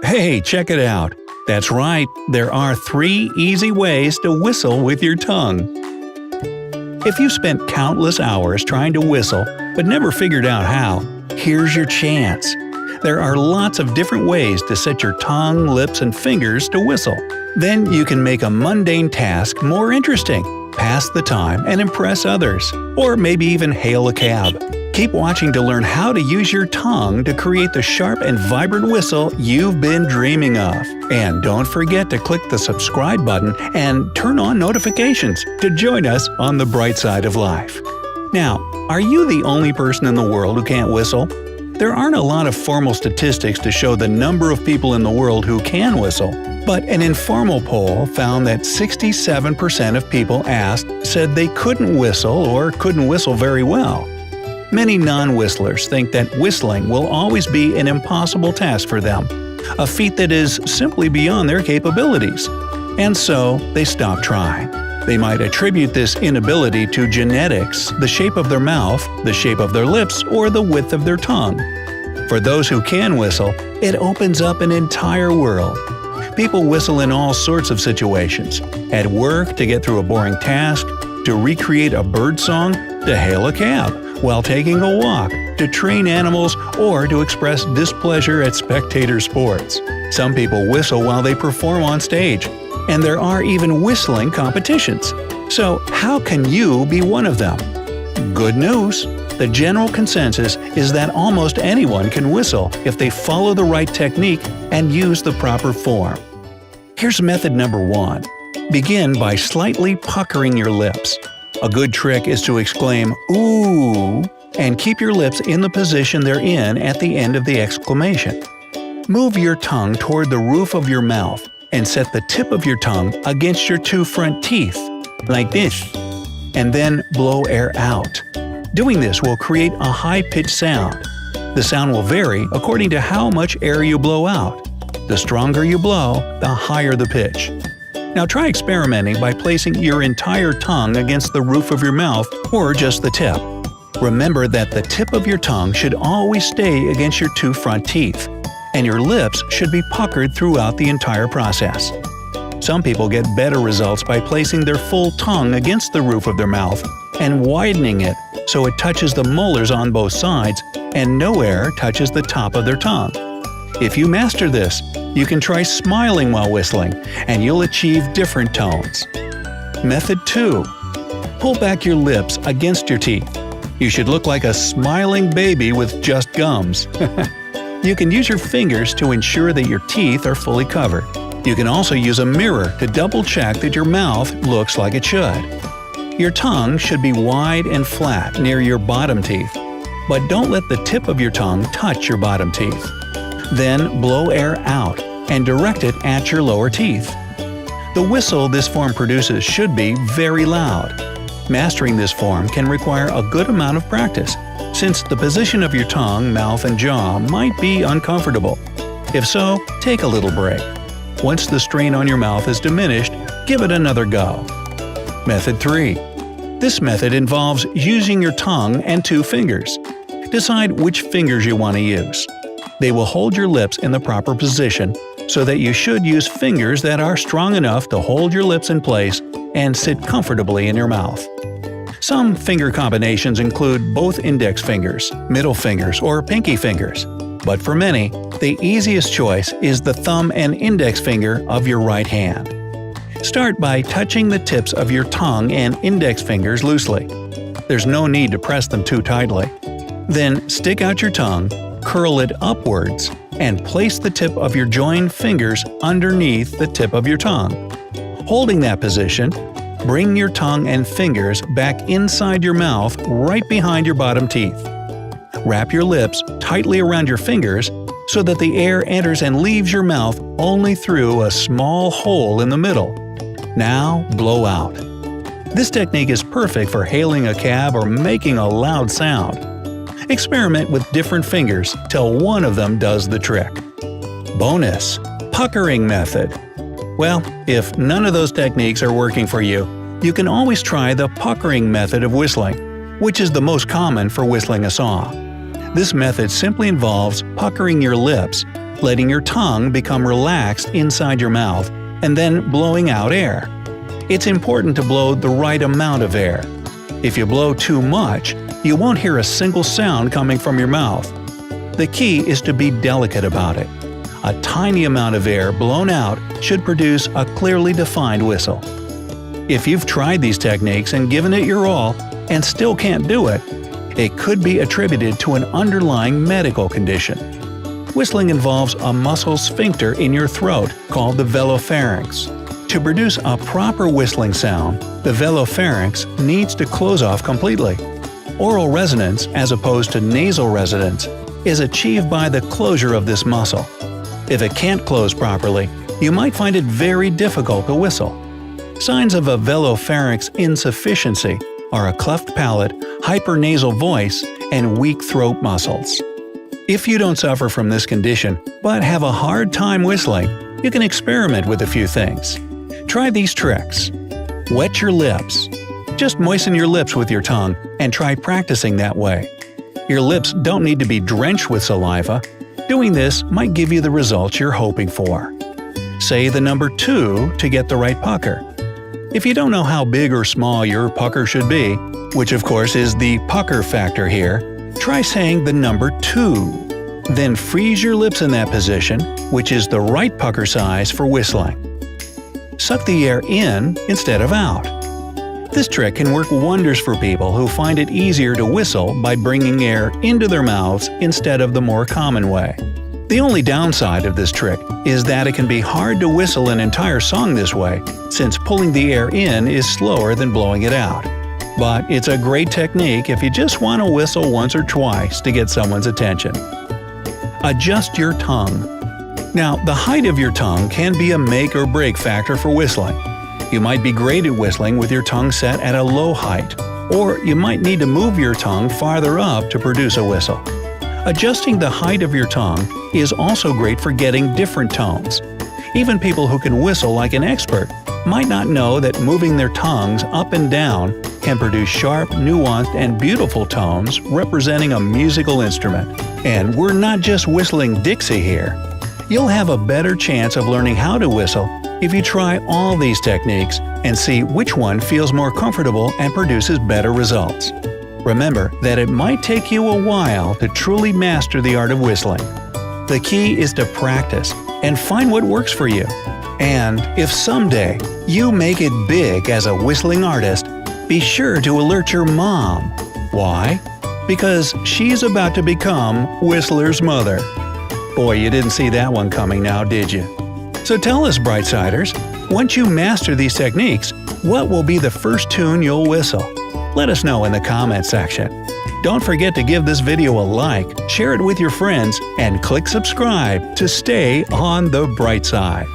Hey, check it out! That's right, there are 3 easy ways to whistle with your tongue. If you spent countless hours trying to whistle but never figured out how, here's your chance. There are lots of different ways to set your tongue, lips, and fingers to whistle. Then you can make a mundane task more interesting, pass the time, and impress others, or maybe even hail a cab. Keep watching to learn how to use your tongue to create the sharp and vibrant whistle you've been dreaming of. And don't forget to click the subscribe button and turn on notifications to join us on the bright side of life. Now, are you the only person in the world who can't whistle? There aren't a lot of formal statistics to show the number of people in the world who can whistle, but an informal poll found that 67% of people asked said they couldn't whistle or couldn't whistle very well. Many non-whistlers think that whistling will always be an impossible task for them, a feat that is simply beyond their capabilities. And so, they stop trying. They might attribute this inability to genetics, the shape of their mouth, the shape of their lips, or the width of their tongue. For those who can whistle, it opens up an entire world. People whistle in all sorts of situations – at work to get through a boring task, to recreate a bird song, to hail a cab, while taking a walk, to train animals, or to express displeasure at spectator sports. Some people whistle while they perform on stage, and there are even whistling competitions. So how can you be one of them? Good news! The general consensus is that almost anyone can whistle if they follow the right technique and use the proper form. Here's method number 1. Begin by slightly puckering your lips. A good trick is to exclaim "ooh" and keep your lips in the position they're in at the end of the exclamation. Move your tongue toward the roof of your mouth and set the tip of your tongue against your 2 front teeth, like this, and then blow air out. Doing this will create a high-pitched sound. The sound will vary according to how much air you blow out. The stronger you blow, the higher the pitch. Now try experimenting by placing your entire tongue against the roof of your mouth or just the tip. Remember that the tip of your tongue should always stay against your 2 front teeth, and your lips should be puckered throughout the entire process. Some people get better results by placing their full tongue against the roof of their mouth and widening it so it touches the molars on both sides and no air touches the top of their tongue. If you master this, you can try smiling while whistling, and you'll achieve different tones. Method 2. Pull back your lips against your teeth. You should look like a smiling baby with just gums. You can use your fingers to ensure that your teeth are fully covered. You can also use a mirror to double-check that your mouth looks like it should. Your tongue should be wide and flat near your bottom teeth, but don't let the tip of your tongue touch your bottom teeth. Then blow air out and direct it at your lower teeth. The whistle this form produces should be very loud. Mastering this form can require a good amount of practice, since the position of your tongue, mouth, and jaw might be uncomfortable. If so, take a little break. Once the strain on your mouth is diminished, give it another go. Method 3. This method involves using your tongue and 2 fingers. Decide which fingers you want to use. They will hold your lips in the proper position, so that you should use fingers that are strong enough to hold your lips in place and sit comfortably in your mouth. Some finger combinations include both index fingers, middle fingers, or pinky fingers. But for many, the easiest choice is the thumb and index finger of your right hand. Start by touching the tips of your tongue and index fingers loosely. There's no need to press them too tightly. Then stick out your tongue, curl it upwards, and place the tip of your joined fingers underneath the tip of your tongue. Holding that position, bring your tongue and fingers back inside your mouth right behind your bottom teeth. Wrap your lips tightly around your fingers so that the air enters and leaves your mouth only through a small hole in the middle. Now blow out. This technique is perfect for hailing a cab or making a loud sound. Experiment with different fingers till one of them does the trick. Bonus: puckering method. Well, if none of those techniques are working for you, you can always try the puckering method of whistling, which is the most common for whistling a song. This method simply involves puckering your lips, letting your tongue become relaxed inside your mouth, and then blowing out air. It's important to blow the right amount of air. If you blow too much, you won't hear a single sound coming from your mouth. The key is to be delicate about it. A tiny amount of air blown out should produce a clearly defined whistle. If you've tried these techniques and given it your all and still can't do it, it could be attributed to an underlying medical condition. Whistling involves a muscle sphincter in your throat called the velopharynx. To produce a proper whistling sound, the velopharynx needs to close off completely. Oral resonance, as opposed to nasal resonance, is achieved by the closure of this muscle. If it can't close properly, you might find it very difficult to whistle. Signs of a velopharynx insufficiency are a cleft palate, hypernasal voice, and weak throat muscles. If you don't suffer from this condition but have a hard time whistling, you can experiment with a few things. Try these tricks. Wet your lips. Just moisten your lips with your tongue and try practicing that way. Your lips don't need to be drenched with saliva. Doing this might give you the results you're hoping for. Say the number 2 to get the right pucker. If you don't know how big or small your pucker should be, which of course is the pucker factor here, try saying the number 2. Then freeze your lips in that position, which is the right pucker size for whistling. Suck the air in instead of out. This trick can work wonders for people who find it easier to whistle by bringing air into their mouths instead of the more common way. The only downside of this trick is that it can be hard to whistle an entire song this way, since pulling the air in is slower than blowing it out. But it's a great technique if you just want to whistle once or twice to get someone's attention. Adjust your tongue. Now, the height of your tongue can be a make or break factor for whistling. You might be great at whistling with your tongue set at a low height, or you might need to move your tongue farther up to produce a whistle. Adjusting the height of your tongue is also great for getting different tones. Even people who can whistle like an expert might not know that moving their tongues up and down can produce sharp, nuanced, and beautiful tones representing a musical instrument. And we're not just whistling Dixie here. You'll have a better chance of learning how to whistle if you try all these techniques and see which one feels more comfortable and produces better results. Remember that it might take you a while to truly master the art of whistling. The key is to practice and find what works for you. And if someday you make it big as a whistling artist, be sure to alert your mom. Why? Because she's about to become Whistler's mother. Boy, you didn't see that one coming now, did you? So tell us, Brightsiders, once you master these techniques, what will be the first tune you'll whistle? Let us know in the comment section. Don't forget to give this video a like, share it with your friends, and click subscribe to stay on the bright side.